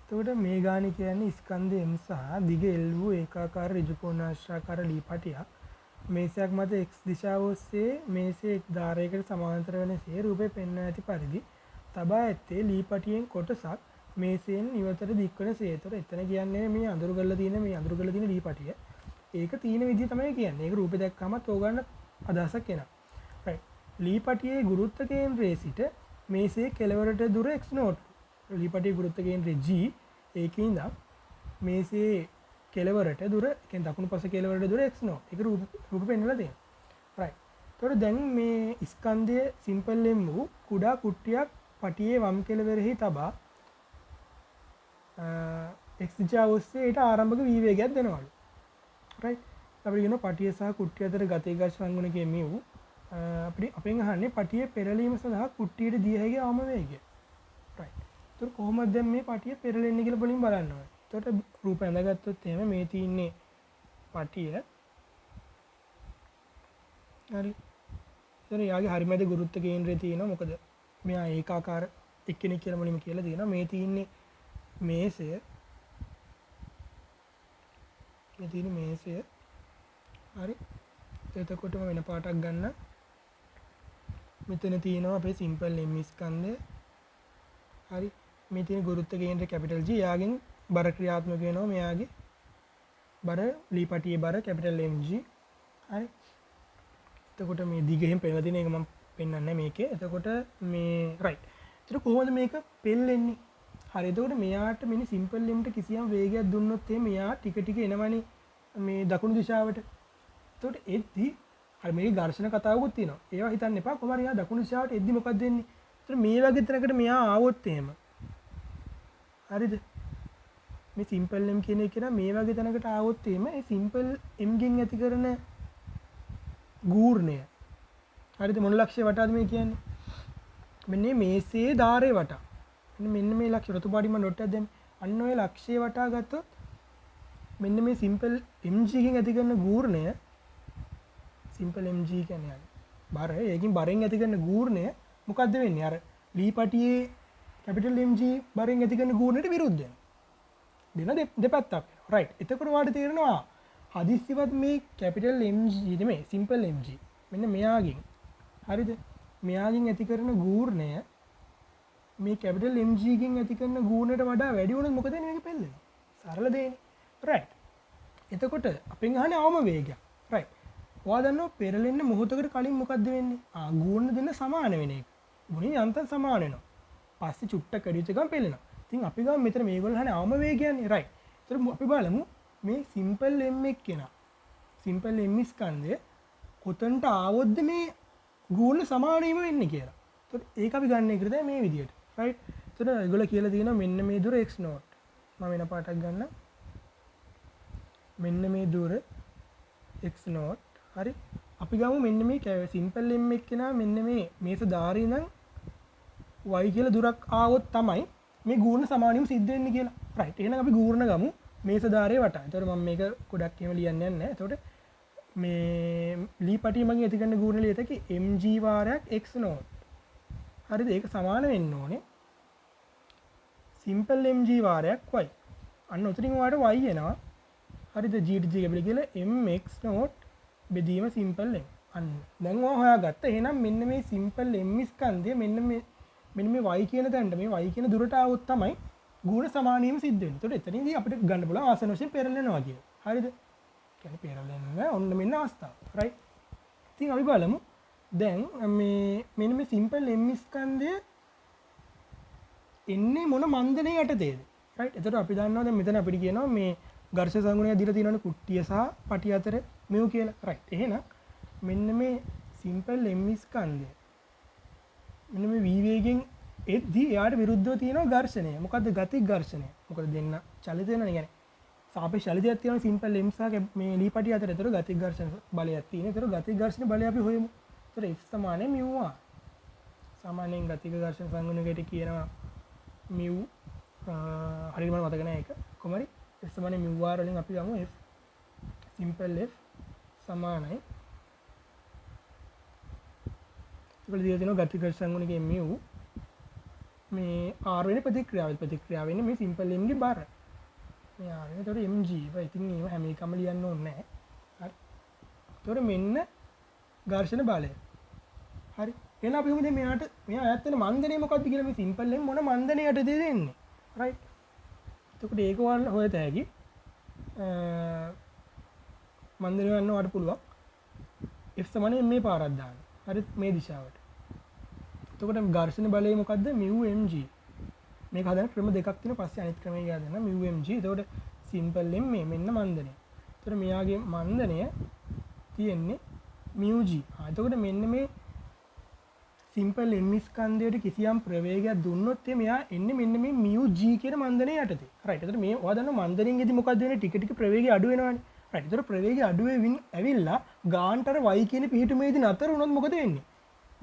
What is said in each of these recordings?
එතකොට මේ ගාන කියන්නේ ස්කන්ධ m සහ දිග l වූ ඒකාකාර ඍජුකෝණාශ්‍රාකාර ලී පටියක් මේසයක් මත x දිශාව ඔස්සේ මේසයේ එක් ධාරයකට සමාන්තර වනසේ රූපේ පෙන්වා ඇති පරිදි තබා ඇත්තේ ලී පටියෙන් කොටසක් මේසයෙන් ඉවතට දික්වන සේතොර එතන කියන්නේ මේ අඳුරු කරලා තියෙන ලී පටිය. ඒක තියෙන විදිය තමයි කියන්නේ. ඒක රූපේ දැක්කමත් ඕගන්න අදහසක් එනවා. right. ලී පටියේ ගුරුත්ව කේන්ද්‍රයේ සිට මේසයේ කෙළවරට දුර x නෝට්. ලී පටියේ ගුරුත්ව කේන්ද්‍රය g ඒකේ ඉඳන් මේසයේ කෙළවරට දුර කියන්නේ දකුණු පස කෙළවරට දුර x නෝට්. ඒක රූප පෙන්වලා තියෙනවා. right. එතකොට දැන් මේ ස්කන්ධයේ සිම්පල් m වූ කුඩා කුට්ටියක් පටියේ වම් කෙළවරෙහි තබා x දිශාව ඔස්සේ ඊට ආරම්භක v වේගයක් දෙනවලු. right. අපිට කියනවා පටිය සහ කුට්ටිය අතර ගති ඝර්ෂණ ගුණකයේ මෙව් අපිට අපෙන් අහන්නේ පටියේ පෙරලීම සඳහා කුට්ටියට දිය හැකි අවම වේගය. right. ඒතර කොහොමද දැන් මේ පටිය පෙරලෙන්නේ කියලා බලමින් බලන්න ඕනේ. එතකොට රූපය ඇඳගත්තොත් එහෙම මේ තියෙන්නේ පටිය. හරි. එතන යාගේ හරිමැද ගුරුත්ව කේන්ද්‍රය තියෙනවා. මොකද මෙයා ඒකාකාර එක්කෙනෙක් කියලා මුලින්ම කියලා තියෙනවා. මේ තියෙන්නේ මේසය. මේ තියෙන්නේ මේසය. හරි. එතකොටම වෙන පාටක් ගන්න. මෙතන තියෙනවා අපේ සිම්පල් m ස්කන්ධය. හරි. මේ තියෙන ගුරුත්ව කේන්ද්‍රය කැපිටල් G. යාගෙන් බර ක්‍රියාත්මක වෙනවා මෙයාගේ බර ලී පටියේ බර කැපිටල් mg. හරි. එතකොට මේ දිගෙන් පෙන්නලා තියෙන එක මම පෙන්නන්නේ මේකේ. එතකොට මේ රයිට්. ඒතර කොහොමද මේක පෙල්ලෙන්නේ? හරි. එතකොට මෙයාට මෙන්න සිම්පල් m ට කිසියම් වේගයක් දුන්නොත් එහේ මෙයා ටික ටික එනවනේ මේ දකුණු දිශාවට. එතකොට එද්දි හරි මේකේ ඝර්ෂණ කතාවකුත් තියෙනවා. ඒවා හිතන්න එපා. කොහමද එයා දකුණු දිශාවට එද්දි මොකක්ද වෙන්නේ? එතකොට මේ වගේ තැනකට මෙයා ආවොත් එහෙම. හරිද? මේ සිම්පල් m කියන එක නම් මේ වගේ තැනකට ආවොත් එහෙම ඒ සිම්පල් m ගෙන් ඇති කරන ගූර්ණය හරිද මොන ලක්ෂ්‍ය වටාද මේ කියන්නේ මෙන්න මේ මේසේ ධාරේ වටා මෙන්න මේ ලක්ෂ්‍ය රතු පාටින් මම ඩොට් එකක් දැම්මේ අන්න ඔය ලක්ෂ්‍ය වටා ගත්තොත් මෙන්න මේ සිම්පල් mg ගෙන් ඇති කරන ගූර්ණය සිම්පල් mg කියන්නේ බර ඒකින් බරෙන් ඇති කරන ගූර්ණය මොකද්ද වෙන්නේ අර ලී පටියේ කැපිටල් mg බරෙන් ඇති කරන ගූර්ණයට විරුද්ධ වෙනවා දෙන දෙපැත්තක් රයිට් එතකොට වාට තේරෙනවා හදිස්සියවත් මේ කැපිටල් mg නෙමෙයි සිම්පල් mg මෙන්න මෙයාගෙන් හරිද මෙයාගෙන් ඇති කරන ගූර්ණය මේ කැපිටල් mg ගෙන් ඇති කරන ගූර්ණයට වඩා වැඩි වුණොත් මොකද වෙන්නේ මේක පෙල්ලෙනවා සරල දෙන්නේ රයිට් එතකොට අපෙන් අහන්නේ අවම වේගයක් රයිට් ඔයා දන්නවා පෙරලෙන්න මොහොතකට කලින් මොකද්ද වෙන්නේ ගූර්ණ දෙන්න සමාන වෙන එක ගුණේ යන්තම් සමාන වෙනවා පස්සේ චුට්ටක් කැඩිච්ච ගමන් පෙල්ලෙනවා ඉතින් අපි ගාව මෙතන මේගොල්ලෝ අහන්නේ අවම වේගයන්නේ රයිට් ඒතර අපි බලමු මේ සිම්පල් m එක කෙනා සිම්පල් m ස්කන්ධය කොතනට ආවොත්ද මේ ගූර්ණ සමාන වීම වෙන්නේ කියලා. එතකොට ඒක අපි ගන්න එකද මේ විදියට. රයිට්. එතකොට ඒගොල්ලෝ කියලා තියෙනවා මෙන්න මේ දුර x නෝට්. මම වෙන පාටක් ගන්න. මෙන්න මේ දුර x නෝට්. හරි. අපි ගමු මෙන්න මේ සිම්පල් m එක කෙනා මෙන්න මේ මේස ධාරේ ඉඳන් y කියලා දුරක් ආවොත් තමයි මේ ගූර්ණ සමාන වීම සිද්ධ වෙන්නේ කියලා. රයිට්. එහෙනම් අපි ගූර්ණ ගමු. මේස ධාරයේ වටා. එතකොට මම මේක ගොඩක් එහෙම ලියන්නේ නැහැ. එතකොට මේ ලී පටිය මගින් ඇති කරන ගූර්ණ ලියතකි mg වාරයක් x නෝට්. හරිද? ඒක සමාන වෙන්න ඕනේ. සිම්පල් mg වාරයක් y. අන්න උතරින් ඔයාලට y එනවා. හරිද? g to g කැපිටල් කියලා mx නෝට් බෙදීම සිම්පල් m. අන්න. දැන් ඔයා හොයාගත්ත. එහෙනම් මෙන්න මේ සිම්පල් m ස්කන්ධය මෙන්න මේ y කියන තැනට මේ y කියන දුරට આવොත් තමයි ගුණ සමාන වීම සිද්ධ වෙන්නේ. ඒතකොට එතනදී අපිට ගන්න පුළුවන් ආසන වශයෙන් පෙරලෙනවා කියන. හරිද? කියන්නේ පෙරලෙන්න ඔන්න මෙන්න අවස්ථාව. රයිට්. ඉතින් අපි බලමු දැන් මේ මෙන්න මේ සිම්පල් m ස්කන්ධය එන්නේ මොන මන්දනේ යටතේද? රයිට්. එතකොට අපි දන්නවා දැන් මෙතන අපිට කියනවා මේ ඝර්ෂණ සංගුණය දීලා තියෙනවනේ කුට්ටිය සහ පටිය අතර මෙව කියලා. රයිට්. එහෙනම් මෙන්න මේ සිම්පල් m ස්කන්ධය මෙන්න මේ v වේගෙන් එද්දී එයාට විරුද්ධව තියෙනවා ඝර්ෂණය. මොකද්ද ගතික ඝර්ෂණය? මොකද දෙන්න චලිත වෙනවනේ. කියන්නේ සාපේක්ෂ චලිතයක් තියෙනවා සිම්පල් m සහ මේ ලී පටිය අතර. ඒතර ගතික ඝර්ෂණ බලයක් තියෙනවා. ඒතර ගතික ඝර්ෂණ බලය අපි හොයමු. ඒතර F සමානයි μ r. සාමාන්‍යයෙන් ගතික ඝර්ෂණ සංගුණකයට කියනවා μ හරියට මම මතක නැහැ ඒක. කොහමරි F සමානයි μ r වලින් අපි ගමු F සිම්පල් F සමානයි ඒකල දිලා තියෙනවා ගතික ඝර්ෂණ සංගුණකයේ μ මේ R වෙන ප්‍රතික්‍රියාව වෙන්නේ මේ සිම්පල් M ගේ බර. මේ R වෙන එතකොට mg. ඉතින් ඒව හැම එකම ලියන්න ඕනේ නැහැ. හරි. එතකොට මෙන්න ඝර්ෂණ බලය. හරි. එහෙනම් අපි හිතමු මෙයා ඈත් වෙන මන්දනය මොකක්ද කියලා මේ සිම්පල් M මොන මන්දනයටද දෙන්නේ. රයිට්. එතකොට ඒක වන්න හොයත හැකි. මන්දනය ගන්න වට පුළුවන්. F සමානයි මේ පාරක් දාන්න. හරි මේ දිශාවට. එතකොට ඝර්ෂණ බලය මොකද්ද? μmg. මේක හදන්න ක්‍රම දෙකක් තියෙනවා. පස්සේ අනිත් ක්‍රමය ගියා දෙන්න μmg. එතකොට සිම්පල් M මේ මෙන්න මන්දනය. එතකොට මෙයාගේ මන්දනය තියෙන්නේ μg. එතකොට මෙන්න මේ සිම්පල් M ස්කන්ධයට කිසියම් ප්‍රවේගයක් දුන්නොත් මෙයා එන්නේ මෙන්න මේ μg කියන මන්දනය යටතේ. රයිට්. එතකොට මේ ඔයා දන්න මන්දනයෙන් එදි මොකද්ද වෙන්නේ? ටික ටික ප්‍රවේගය අඩු වෙනවානේ. රයිට්. එතකොට ප්‍රවේගය අඩු වෙමින් ඇවිල්ලා ගාන්ටර y කියන පිහිටුමේදී නතර වුණොත් මොකද වෙන්නේ?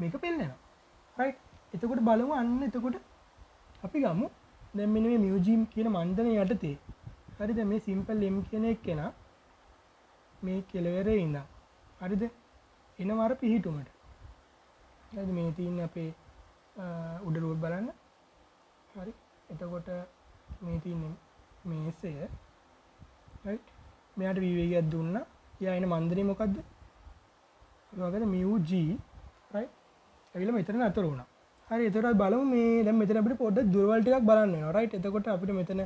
මේක පෙල්ලෙනවා. රයිට්. එතකොට බලමු අන්න එතකොට අපි ගමු දැන් මෙන්න මේ μg කියන මන්දනය යටතේ. හරිද? මේ සිම්පල් M කියන එක්කෙනා මේ කෙලවරේ ඉඳන්. හරිද? එනවා අර පිහිටුමට. හරිද? මේ තියෙන්නේ අපේ උඩ රූප බලන්න. හරි. එතකොට මේ තියෙන්නේ මේසය. රයිට්. මෙයාට v වේගයක් දුන්නා. එයා එන මන්දනය මොකද්ද? මොකද μg. රයිට්. ඇවිල්ලා මෙතන නතර වුණා. හරි. එතකොට බලමු මේ දැන් මෙතන අපිට පොඩ්ඩක් දුරවල් ටිකක් බලන්න වෙනවා. රයිට්. එතකොට අපිට මෙතන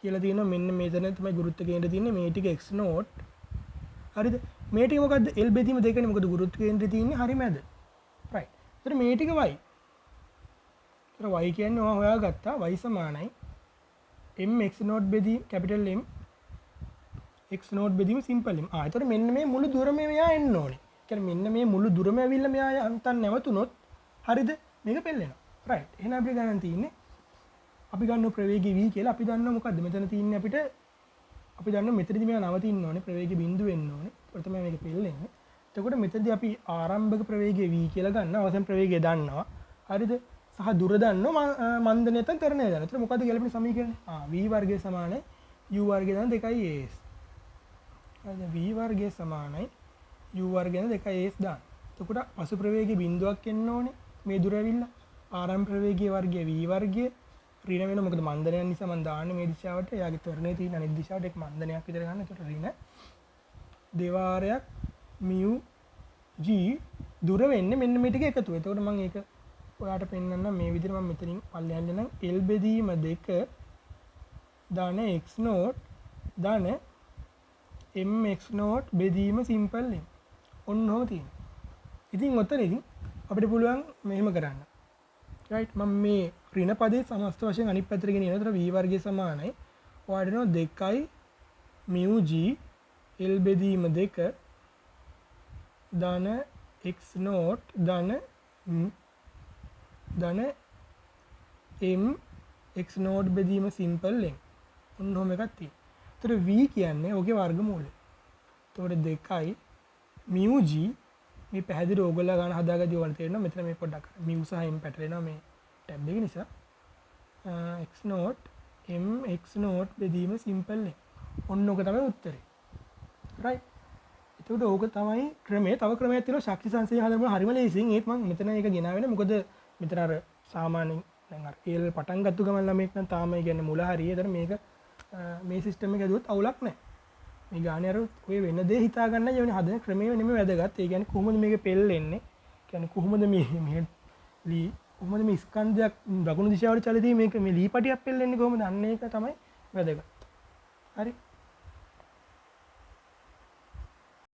කියලා තියෙනවා මෙන්න මෙතන තමයි ගුරුත්ව කේන්ද්‍රය තියෙන්නේ. මේ ටික x නෝට්. හරිද? මේ ටික මොකද්ද? L බෙදීම දෙකනේ. මොකද ගුරුත්ව කේන්ද්‍රය තියෙන්නේ හරි මැද. රයිට්. එතකොට මේ ටික y. එතකොට y කියන්නේ ඔයා හොයාගත්තා y සමානයි mx නෝට් බෙදීම කැපිටල් M x නෝට් බෙදීම සිම්පල් M. එතකොට මෙන්න මේ මුළු දුරම මෙයා එන්න ඕනේ. කියන්නේ මෙන්න මේ මුළු දුරම ඇවිල්ලා මෙයා අන්තන් නැවතුනොත් හරිද? මේක පෙල්ලෙනවා. රයිට්. එහෙනම් අපිට ගණන් තියෙන්නේ අපි ගන්න ප්‍රවේගය v කියලා. අපි දන්නවා මොකද්ද? මෙතන තියෙන්නේ අපිට අපි දන්නවා මෙතනදී මෙයා නවතින්න ඕනේ. ප්‍රවේගය බිඳුව වෙන්න ඕනේ. ඒකට තමයි මේක පෙල්ලෙන්නේ. එතකොට මෙතනදී අපි ආරම්භක ප්‍රවේගය v කියලා ගන්නවා. අවසන් ප්‍රවේගය දන්නවා. හරිද? සහ දුර දන්නවා. මන්දනය නැත්නම් ත්වරණය දන්නවා. එතකොට මොකද්ද ගැලපෙන සමීකරණය? v වර්ගය සමානයි u වර්ගය දාන 2as. හරිද? v වර්ගය සමානයි u වර්ගය දාන 2as දාන්න. එතකොට පසු ප්‍රවේගයේ බිඳුවක් එන්න ඕනේ. මේ දුර ඇවිල්ලා ආරම්භ ප්‍රවේගයේ වර්ගය v වර්ගය ඍණ වෙනවා. මොකද මන්දනයන් නිසා මම දාන්නේ මේ දිශාවට. එයාගේ ත්වරණය තියෙන අනිත් දිශාවට ඒක මන්දනයක් විතර ගන්න. එතකොට ඍණ දෙවාරයක් mu g දුර වෙන්නේ මෙන්න මේ ටික එකතු. එතකොට මම ඒක ඔයාලට පෙන්නන්නම් මේ විදිහට. මම මෙතනින් පල්ලෙහාට යනවා. L බෙදීම 2 දාන x නෝට් දාන mx නෝට් බෙදීම සිම්පල් M. ඔන්න ඔහොම තියෙනවා. ඉතින් ඔතනදී අපිට පුළුවන් මෙහෙම කරන්න. රයිට්. මම මේ ඍණ පදේ සමස්ත වශයෙන් අනිත් පැත්තට ගෙනියනවා. ඒතර v වර්ගය සමානයි ඔයාලට නෝ 2 mu g L බෙදීම 2 ධන x නෝට් ධන m x නෝට් බෙදීම සිම්පල් M. ඔන්න ඔහොම එකක් තියෙනවා. ඒතර v කියන්නේ ඔගේ වර්ගමූලය. එතකොට 2 mu g මේ පැහැදිලි ඕගොල්ලෝ ගන්න හදාගදී ඔයාලට තේරෙනවා. මෙතන මේ පොඩ්ඩක් mu සහ m පැටලෙනවා මේ ටැබ් එක නිසා. x nought m x nought බෙදීම සිම්පල් M. ඔන්න ඔක තමයි උත්තරේ. රයිට්. එතකොට ඕක තමයි ක්‍රමය. තව ක්‍රමයක් තියෙනවා ශක්ති සංසයන හදන්න හරිම ලේසියෙන්. ඒත් මම මෙතන ඒක ගෙනාවෙන්නේ මොකද මෙතන අර සාමාන්‍යයෙන් දැන් අර ඒල් පටන් ගත්ත ගමන් ළමෙක් නම් තාම ඒ කියන්නේ මුල හරිය. ඒතර මේක මේ සිස්ටම් එක ඇදුවොත් අවුලක් නැහැ. මේ ගානේ අර ඔය වෙන දේ හිතා ගන්න යන්නේ හදන ක්‍රමය නෙමෙයි වැදගත්. ඒ කියන්නේ කොහොමද මේක පෙල්ලෙන්නේ? කියන්නේ කොහොමද මේ කොහොමද මේ ස්කන්ධයක් දකුණු දිශාවට චලිතී මේක මේ ලී පටියක් පෙල්ලෙන්නේ කොහොමද? අන්න ඒක තමයි වැදගත්. හරි.